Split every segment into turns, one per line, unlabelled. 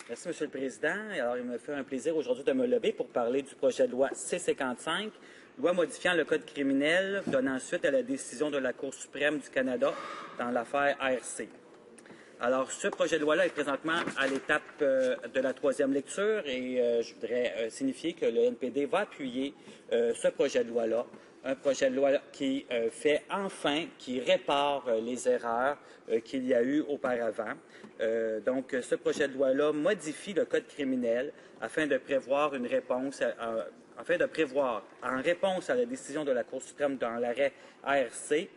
Merci, M. le Président. Alors, il me fait un plaisir aujourd'hui de me lever pour parler du projet de loi C-55, loi modifiant le Code criminel, donnant suite à la décision de la Cour suprême du Canada dans l'affaire ARC. Alors, ce projet de loi-là est présentement à l'étape de la troisième lecture et je voudrais signifier que le NPD va appuyer ce projet de loi-là. Un projet de loi qui fait enfin, qui répare les erreurs qu'il y a eu auparavant. Donc, ce projet de loi-là modifie le Code criminel afin de prévoir une réponse, en réponse à la décision de la Cour suprême dans l'arrêt ARC,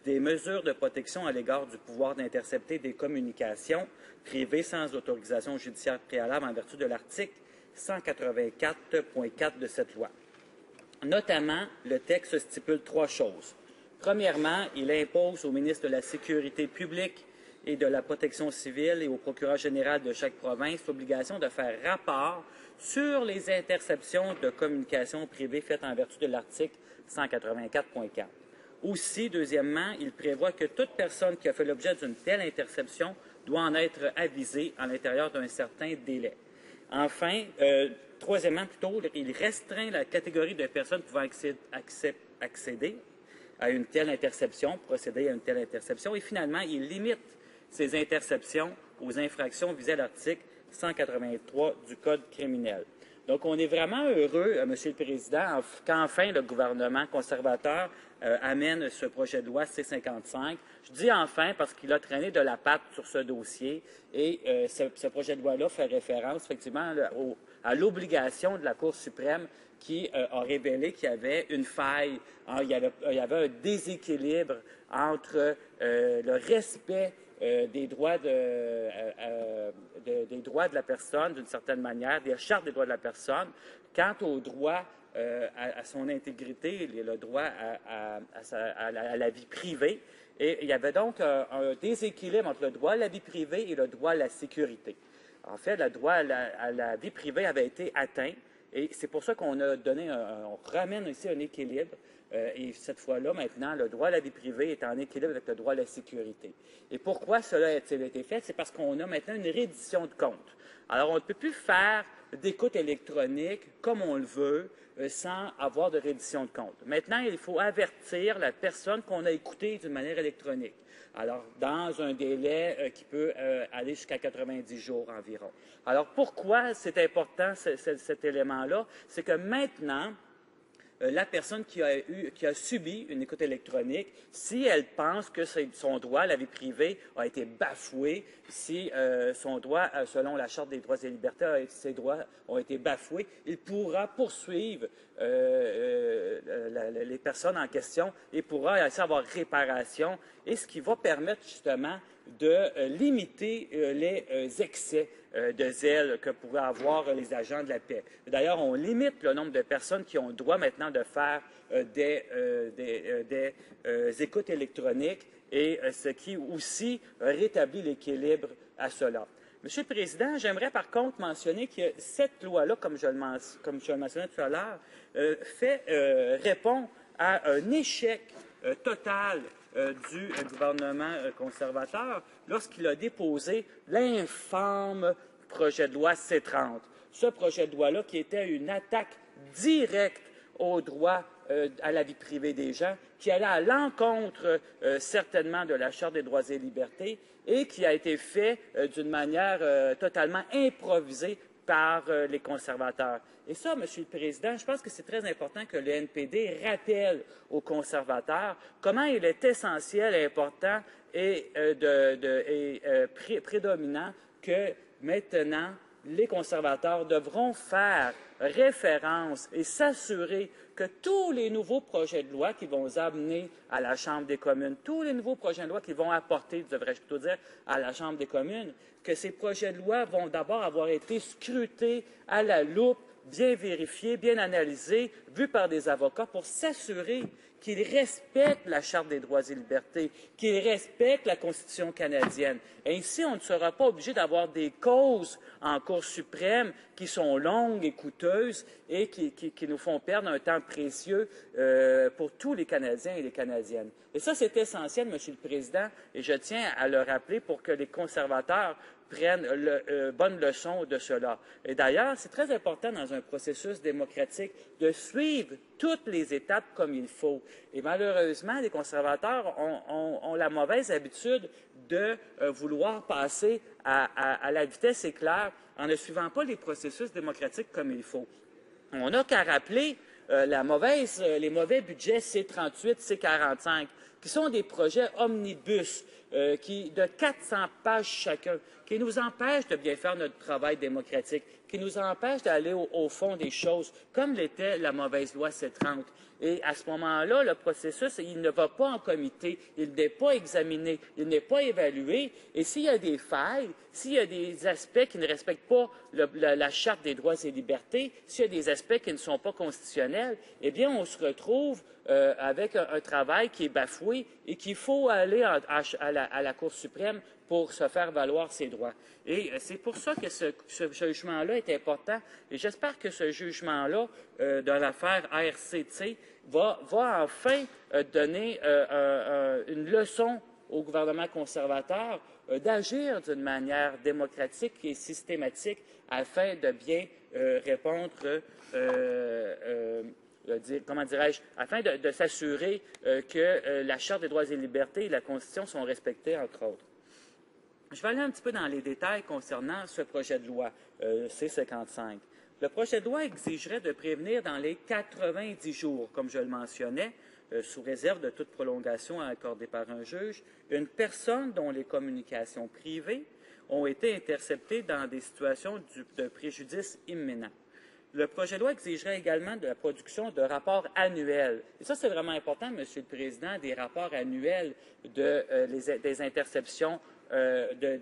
des mesures de protection à l'égard du pouvoir d'intercepter des communications privées sans autorisation judiciaire préalable en vertu de l'article 184.4 de cette loi. Notamment, le texte stipule trois choses. Premièrement, il impose au ministre de la Sécurité publique et de la Protection civile et au procureur général de chaque province l'obligation de faire rapport sur les interceptions de communications privées faites en vertu de l'article 184.4. Aussi, deuxièmement, il prévoit que toute personne qui a fait l'objet d'une telle interception doit en être avisée à l'intérieur d'un certain délai. Enfin, troisièmement, il restreint la catégorie de personnes pouvant accéder à une telle interception, procéder à une telle interception, et finalement, il limite ces interceptions aux infractions visées à l'article 183 du Code criminel. Donc, on est vraiment heureux, M. le Président, qu'enfin le gouvernement conservateur amène ce projet de loi C-55. Je dis enfin parce qu'il a traîné de la patte sur ce dossier et ce projet de loi-là fait référence effectivement à l'obligation de la Cour suprême qui a révélé qu'il y avait une faille, il y avait un déséquilibre entre le respect des droits de la personne, d'une certaine manière, des chartes des droits de la personne, quant au droit à son intégrité, le droit à la vie privée. Et il y avait donc un déséquilibre entre le droit à la vie privée et le droit à la sécurité. En fait, le droit à la vie privée avait été atteint et c'est pour ça qu'on a donné, on ramène ici un équilibre. Et cette fois-là, maintenant, le droit à la vie privée est en équilibre avec le droit à la sécurité. Et pourquoi cela a-t-il été fait? C'est parce qu'on a maintenant une reddition de compte. Alors, on ne peut plus faire d'écoute électronique comme on le veut sans avoir de reddition de compte. Maintenant, il faut avertir la personne qu'on a écoutée d'une manière électronique. Alors, dans un délai qui peut aller jusqu'à 90 jours environ. Alors, pourquoi c'est important cet élément-là? C'est que maintenant, la personne qui a subi une écoute électronique, si elle pense que son droit à la vie privée a été bafoué, si son droit, selon la Charte des droits et libertés, ses droits ont été bafoués, il pourra poursuivre les personnes en question et pourra ainsi avoir réparation, et ce qui va permettre justement de limiter les excès de zèle que pourraient avoir les agents de la paix. D'ailleurs, on limite le nombre de personnes qui ont le droit maintenant de faire des écoutes électroniques et ce qui aussi rétablit l'équilibre à cela. Monsieur le Président, j'aimerais par contre mentionner que cette loi-là, comme je le mentionnais tout à l'heure, répond à un échec total du gouvernement conservateur lorsqu'il a déposé l'infâme projet de loi C-30. Ce projet de loi-là qui était une attaque directe au droit à la vie privée des gens, qui allait à l'encontre certainement de la Charte des droits et libertés et qui a été fait d'une manière totalement improvisée par les conservateurs. Et ça, M. le Président, je pense que c'est très important que le NPD rappelle aux conservateurs comment il est essentiel, important et prédominant que maintenant, les conservateurs devront faire référence et s'assurer que tous les nouveaux projets de loi qui vont amener à la Chambre des communes, tous les nouveaux projets de loi qui vont apporter, devrais-je plutôt dire, à la Chambre des communes, que ces projets de loi vont d'abord avoir été scrutés à la loupe, bien vérifiés, bien analysés, vus par des avocats pour s'assurer qu'ils respectent la Charte des droits et libertés, qu'ils respectent la Constitution canadienne. Ainsi, on ne sera pas obligé d'avoir des causes en Cour suprême qui sont longues et coûteuses et qui nous font perdre un temps précieux pour tous les Canadiens et les Canadiennes. Et ça, c'est essentiel, Monsieur le Président, et je tiens à le rappeler pour que les conservateurs prennent bonne leçon de cela. Et d'ailleurs, c'est très important dans un processus démocratique de suivre toutes les étapes comme il faut. Et malheureusement, les conservateurs ont la mauvaise habitude de vouloir passer à la vitesse éclair en ne suivant pas les processus démocratiques comme il faut. On n'a qu'à rappeler les mauvais budgets C-38, C-45, qui sont des projets omnibus de 400 pages chacun, qui nous empêchent de bien faire notre travail démocratique, qui nous empêchent d'aller au fond des choses, comme l'était la mauvaise loi C-30. Et à ce moment-là, le processus, il ne va pas en comité, il n'est pas examiné, il n'est pas évalué. Et s'il y a des failles, s'il y a des aspects qui ne respectent pas la Charte des droits et libertés, s'il y a des aspects qui ne sont pas constitutionnels, eh bien, on se retrouve avec un travail qui est bafoué et qu'il faut aller à la Cour suprême pour se faire valoir ses droits. Et c'est pour ça que ce jugement-là est important. Et j'espère que ce jugement-là de l'affaire ARCT va enfin donner une leçon au gouvernement conservateur d'agir d'une manière démocratique et systématique afin de bien répondre, comment dirais-je, afin de s'assurer que la Charte des droits et libertés et la Constitution sont respectées, entre autres. Je vais aller un petit peu dans les détails concernant ce projet de loi C-55. Le projet de loi exigerait de prévenir dans les 90 jours, comme je le mentionnais, sous réserve de toute prolongation accordée par un juge, une personne dont les communications privées ont été interceptées dans des situations de préjudice imminent. Le projet de loi exigerait également de la production de rapports annuels. Et ça, c'est vraiment important, Monsieur le Président, des rapports annuels des interceptions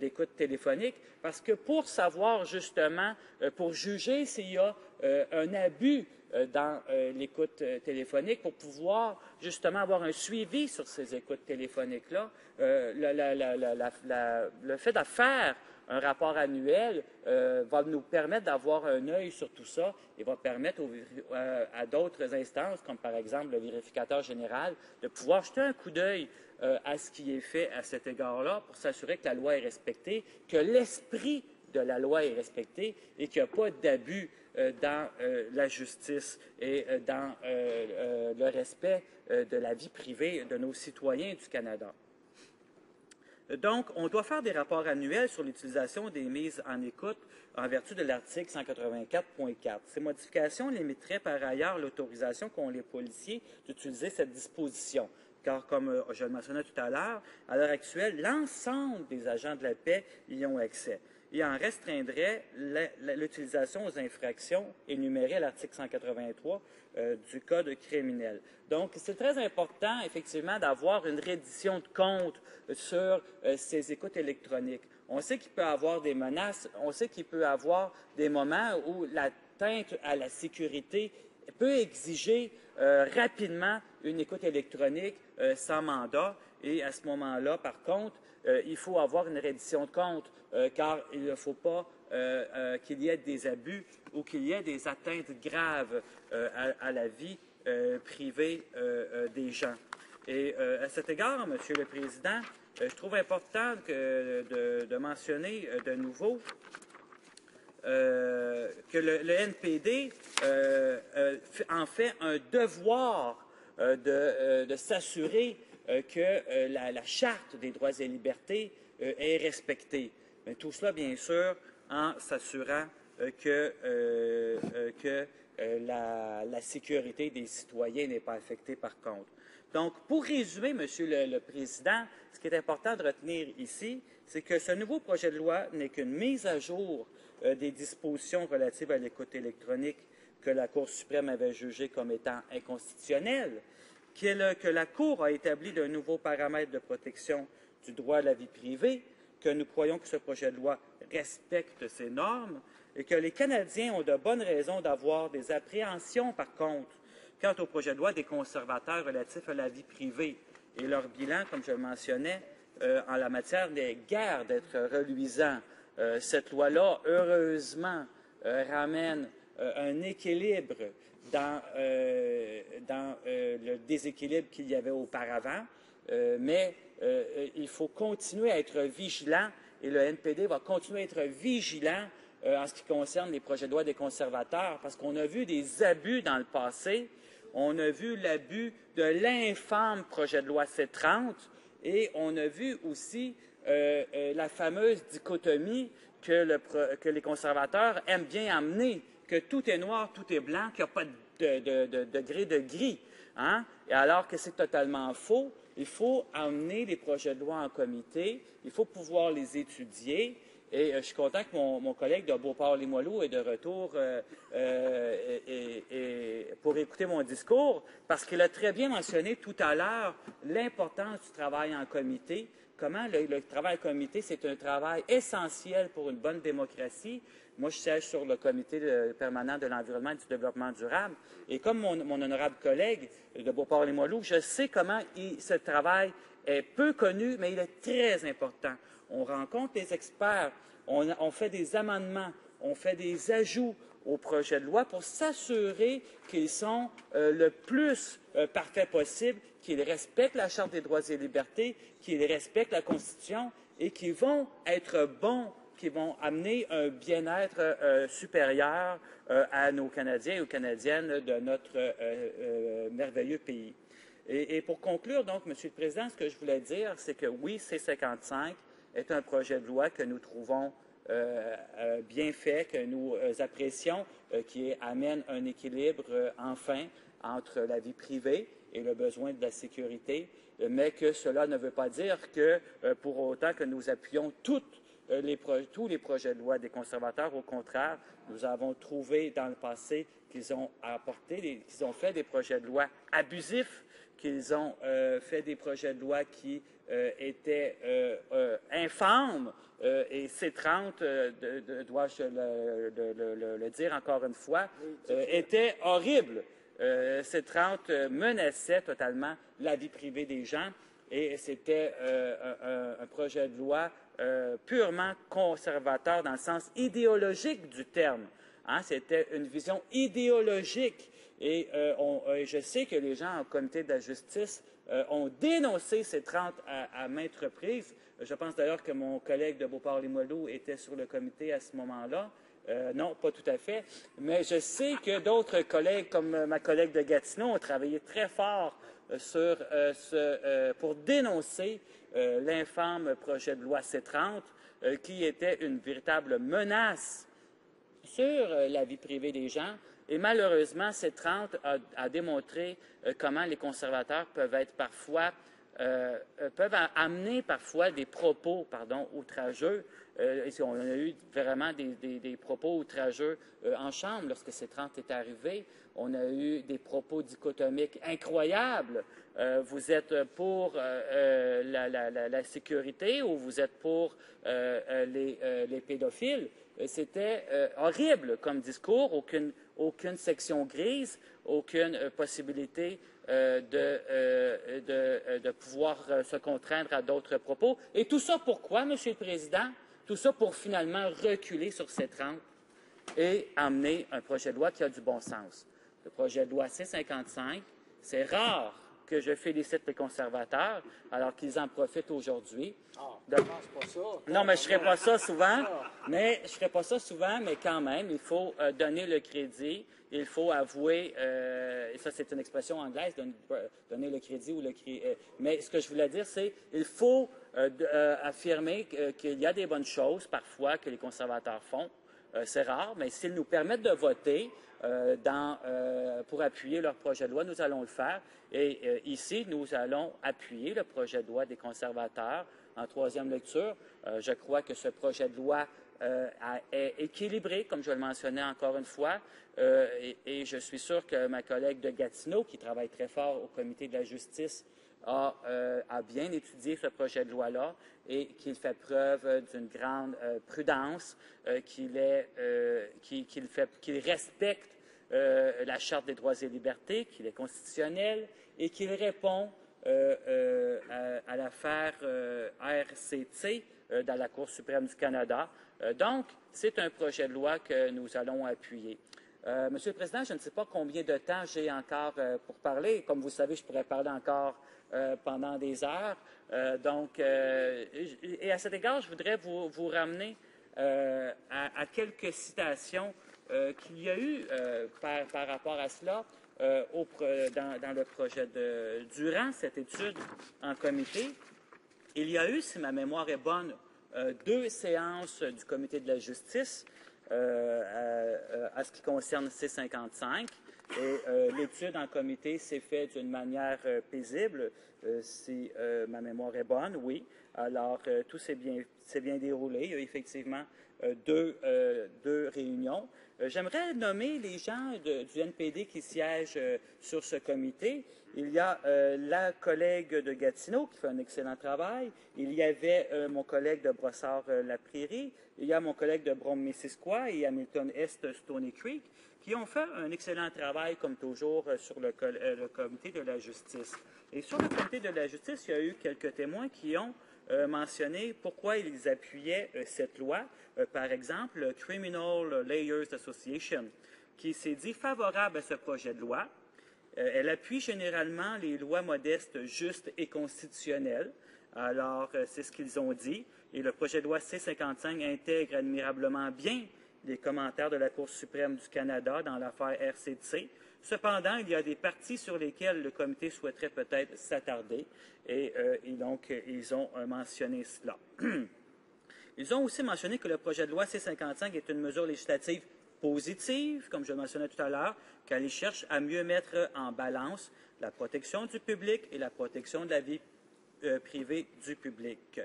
d'écoute téléphonique, parce que pour savoir justement, pour juger s'il y a un abus dans l'écoute téléphonique, pour pouvoir justement avoir un suivi sur ces écoutes téléphoniques-là, le fait de faire un rapport annuel va nous permettre d'avoir un œil sur tout ça et va permettre à d'autres instances, comme par exemple le vérificateur général, de pouvoir jeter un coup d'œil à ce qui est fait à cet égard-là pour s'assurer que la loi est respectée, que l'esprit de la loi est respecté et qu'il n'y a pas d'abus dans la justice et dans le respect de la vie privée de nos citoyens du Canada. Donc, on doit faire des rapports annuels sur l'utilisation des mises en écoute en vertu de l'article 184.4. Ces modifications limiteraient par ailleurs l'autorisation qu'ont les policiers d'utiliser cette disposition, car comme je le mentionnais tout à l'heure actuelle, l'ensemble des agents de la paix y ont accès. Et en restreindrait l'utilisation aux infractions énumérées à l'article 183 du Code criminel. Donc, c'est très important, effectivement, d'avoir une reddition de compte sur ces écoutes électroniques. On sait qu'il peut y avoir des menaces, on sait qu'il peut y avoir des moments où l'atteinte à la sécurité peut exiger rapidement une écoute électronique sans mandat. Et à ce moment-là, par contre, il faut avoir une reddition de compte, car il ne faut pas qu'il y ait des abus ou qu'il y ait des atteintes graves à la vie privée des gens. Et à cet égard, Monsieur le Président, je trouve important de mentionner de nouveau que le NPD en fait un devoir de s'assurer que la Charte des droits et libertés est respectée. Mais tout cela, bien sûr, en s'assurant que la sécurité des citoyens n'est pas affectée par contre. Donc, pour résumer, Monsieur le Président, ce qui est important de retenir ici, c'est que ce nouveau projet de loi n'est qu'une mise à jour des dispositions relatives à l'écoute électronique que la Cour suprême avait jugées comme étant inconstitutionnelles, que la Cour a établi de nouveaux paramètres de protection du droit à la vie privée, que nous croyons que ce projet de loi respecte ces normes et que les Canadiens ont de bonnes raisons d'avoir des appréhensions, par contre, quant au projet de loi des conservateurs relatifs à la vie privée. Et leur bilan, comme je le mentionnais, en la matière n'est guère d'être reluisant. Cette loi-là, heureusement, ramène un équilibre dans le déséquilibre qu'il y avait auparavant, mais il faut continuer à être vigilant et le NPD va continuer à être vigilant en ce qui concerne les projets de loi des conservateurs parce qu'on a vu des abus dans le passé. On a vu l'abus de l'infâme projet de loi C-30 et on a vu aussi la fameuse dichotomie que les conservateurs aiment bien amener, que tout est noir, tout est blanc, qu'il n'y a pas de degré de gris. Hein? Et alors que c'est totalement faux, il faut amener les projets de loi en comité, il faut pouvoir les étudier. Et je suis content que mon collègue de Beauport-Limoilou est de retour pour écouter mon discours, parce qu'il a très bien mentionné tout à l'heure l'importance du travail en comité, comment le travail en comité, c'est un travail essentiel pour une bonne démocratie. Moi, je siège sur le comité permanent de l'environnement et du développement durable. Et comme mon honorable collègue de Beauport-Limoilou, je sais comment ce travail est peu connu, mais il est très important. On rencontre des experts, on fait des amendements, on fait des ajouts au projet de loi pour s'assurer qu'ils sont le plus parfaits possible, qu'ils respectent la Charte des droits et libertés, qu'ils respectent la Constitution et qu'ils vont être bons, qui vont amener un bien-être supérieur à nos Canadiens et aux Canadiennes de notre merveilleux pays. Et pour conclure, donc, Monsieur le Président, ce que je voulais dire, c'est que oui, C-55 est un projet de loi que nous trouvons bien fait, que nous apprécions, qui amène un équilibre, enfin, entre la vie privée et le besoin de la sécurité, mais que cela ne veut pas dire que, pour autant que nous appuyons tous les projets de loi des conservateurs. Au contraire, nous avons trouvé dans le passé qu'ils ont qu'ils ont fait des projets de loi abusifs, qu'ils ont fait des projets de loi qui étaient infâmes, et C-30, dois-je le dire encore une fois, était horrible. C-30 menaçait totalement la vie privée des gens et c'était un projet de loi purement conservateur dans le sens idéologique du terme. Hein? C'était une vision idéologique. Et je sais que les gens au comité de la justice ont dénoncé C-30 à maintes reprises. Je pense d'ailleurs que mon collègue de Beauport-Limoilou était sur le comité à ce moment-là. Non, pas tout à fait. Mais je sais que d'autres collègues, comme ma collègue de Gatineau, ont travaillé très fort pour dénoncer l'infâme projet de loi C-30, qui était une véritable menace sur la vie privée des gens. Et malheureusement, C-30 a démontré comment les conservateurs peuvent être parfois peuvent amener parfois des propos, outrageux. On a eu vraiment des propos outrageux en Chambre lorsque C-30 est arrivé. On a eu des propos dichotomiques incroyables. Vous êtes pour la sécurité ou vous êtes pour les pédophiles. C'était horrible comme discours, aucune section grise, aucune possibilité de pouvoir se contraindre à d'autres propos. Et tout ça pourquoi, Monsieur le Président? Tout ça pour finalement reculer sur C-30 et amener un projet de loi qui a du bon sens. Le projet de loi C-55, c'est rare que je félicite les conservateurs alors qu'ils en profitent aujourd'hui.
Je pense pas ça.
Non, mais je ne ferai pas ça souvent. Mais quand même, il faut donner le crédit. Il faut avouer, et ça c'est une expression anglaise, donner le crédit ou mais ce que je voulais dire, c'est qu'il faut affirmer qu'il y a des bonnes choses parfois que les conservateurs font. C'est rare, mais s'ils nous permettent de voter pour appuyer leur projet de loi, nous allons le faire. Et ici, nous allons appuyer le projet de loi des conservateurs en troisième lecture. Je crois que ce projet de loi est équilibré, comme je le mentionnais encore une fois, et je suis sûr que ma collègue de Gatineau, qui travaille très fort au comité de la justice, a bien étudié ce projet de loi-là et qu'il fait preuve d'une grande prudence, qu'il respecte la Charte des droits et libertés, qu'il est constitutionnel et qu'il répond à l'affaire RCT dans la Cour suprême du Canada. Donc, c'est un projet de loi que nous allons appuyer. Monsieur le Président, je ne sais pas combien de temps j'ai encore pour parler. Comme vous savez, je pourrais parler encore pendant des heures. Et à cet égard, je voudrais vous ramener à quelques citations qu'il y a eu par rapport à cela dans le projet durant cette étude en comité. Il y a eu, si ma mémoire est bonne, 2 séances du comité de la justice à ce qui concerne C-55. Et l'étude en comité s'est faite d'une manière paisible, si ma mémoire est bonne, oui. Alors, tout s'est bien déroulé. Il y a eu effectivement deux réunions. J'aimerais nommer les gens du NPD qui siègent sur ce comité. Il y a la collègue de Gatineau qui fait un excellent travail. Il y avait mon collègue de Brossard-la-Prairie. Il y a mon collègue de Brome-Missisquoi et Hamilton-Est Stony Creek qui ont fait un excellent travail, comme toujours, sur le comité de la justice. Et sur le comité de la justice, il y a eu quelques témoins qui ont mentionné pourquoi ils appuyaient cette loi. Par exemple, le Criminal Lawyers Association, qui s'est dit favorable à ce projet de loi. Elle appuie généralement les lois modestes, justes et constitutionnelles. Alors, c'est ce qu'ils ont dit. Et le projet de loi C-55 intègre admirablement bien les commentaires de la Cour suprême du Canada dans l'affaire RCC. Cependant, il y a des parties sur lesquelles le comité souhaiterait peut-être s'attarder et donc ils ont mentionné cela. Ils ont aussi mentionné que le projet de loi C-55 est une mesure législative positive, comme je le mentionnais tout à l'heure, qu'elle cherche à mieux mettre en balance la protection du public et la protection de la vie privée du public.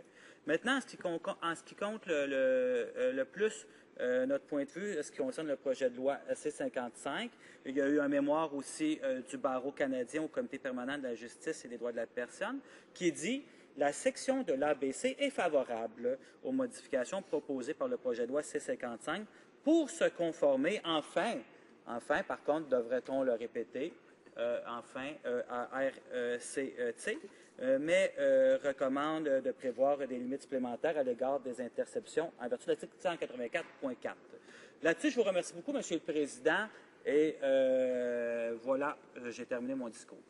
Maintenant, en ce qui compte le plus notre point de vue, ce qui concerne le projet de loi C-55, il y a eu un mémoire aussi du barreau canadien au Comité permanent de la justice et des droits de la personne qui dit la section de l'ABC est favorable aux modifications proposées par le projet de loi C-55 pour se conformer, enfin, par contre, devrait-on le répéter, à RCT, mais recommande de prévoir des limites supplémentaires à l'égard des interceptions en vertu de l'article 184.4. Là-dessus, je vous remercie beaucoup, Monsieur le Président, et voilà, j'ai terminé mon discours.